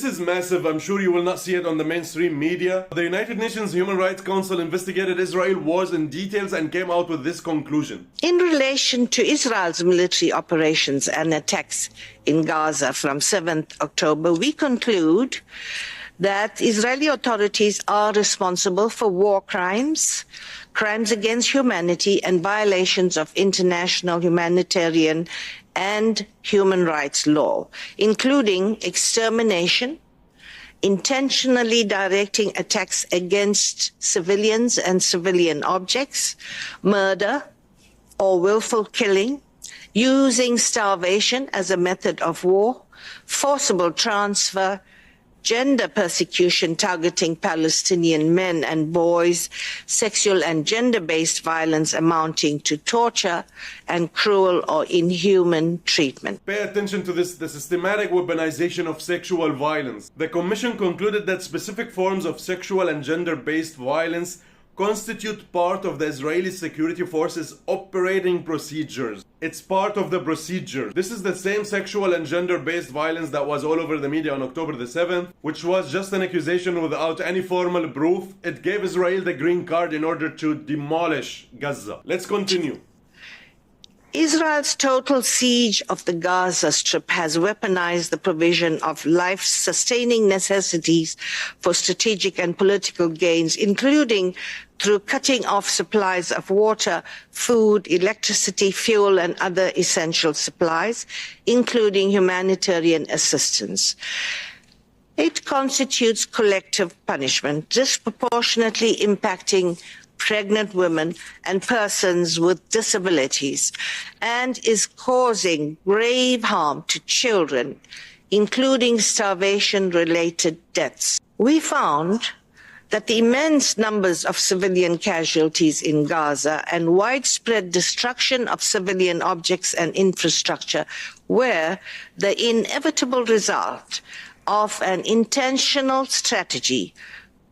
This is massive. I'm sure you will not see it on the mainstream media. The United Nations Human Rights Council investigated Israel wars in details and came out with this conclusion. In relation to Israel's military operations and attacks in Gaza from 7th October, we conclude that Israeli authorities are responsible for war crimes, crimes against humanity, and violations of international humanitarian and human rights law, including extermination, intentionally directing attacks against civilians and civilian objects, murder or willful killing, using starvation as a method of war, forcible transfer, gender persecution targeting Palestinian men and boys, sexual and gender-based violence amounting to torture, and cruel or inhuman treatment. Pay attention to this, the systematic weaponization of sexual violence. The Commission concluded that specific forms of sexual and gender-based violence constitute part of the Israeli security forces' operating procedures. It's part of the procedure. This is the same sexual and gender-based violence that was all over the media on October the 7th, which was just an accusation without any formal proof. It gave Israel the green card in order to demolish Gaza. Let's continue. Israel's total siege of the Gaza Strip has weaponized the provision of life-sustaining necessities for strategic and political gains, including through cutting off supplies of water, food, electricity, fuel, and other essential supplies, including humanitarian assistance. It constitutes collective punishment, disproportionately impacting pregnant women and persons with disabilities, and is causing grave harm to children, including starvation-related deaths. We found that the immense numbers of civilian casualties in Gaza and widespread destruction of civilian objects and infrastructure were the inevitable result of an intentional strategy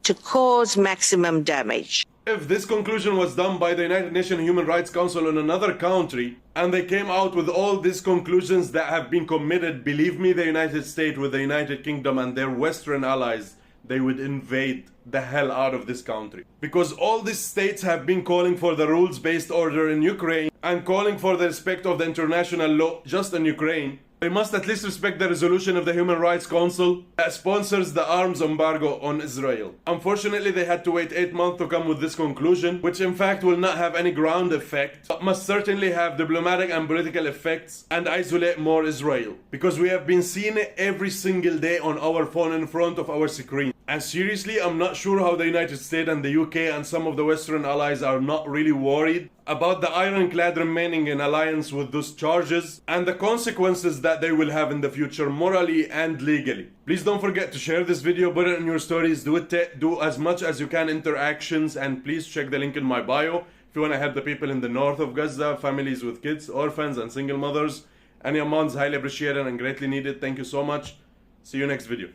to cause maximum damage. If this conclusion was done by the United Nations Human Rights Council in another country, and they came out with all these conclusions that have been committed, believe me, the United States with the United Kingdom and their Western allies, they would invade the hell out of this country. Because all these states have been calling for the rules-based order in Ukraine and calling for the respect of the international law just in Ukraine. They must at least respect the resolution of the Human Rights Council that sponsors the arms embargo on Israel. Unfortunately, they had to wait 8 months to come with this conclusion, which in fact will not have any ground effect, but must certainly have diplomatic and political effects and isolate more Israel. Because we have been seeing it every single day on our phone in front of our screen. And seriously, I'm not sure how the United States and the UK and some of the Western allies are not really worried about the ironclad remaining in alliance with those charges and the consequences that they will have in the future morally and legally. Please don't forget to share this video, put it in your stories, do as much as you can interactions, and please check the link in my bio if you want to help the people in the north of Gaza, families with kids, orphans and single mothers. Any amounts highly appreciated and greatly needed. Thank you so much. See you next video.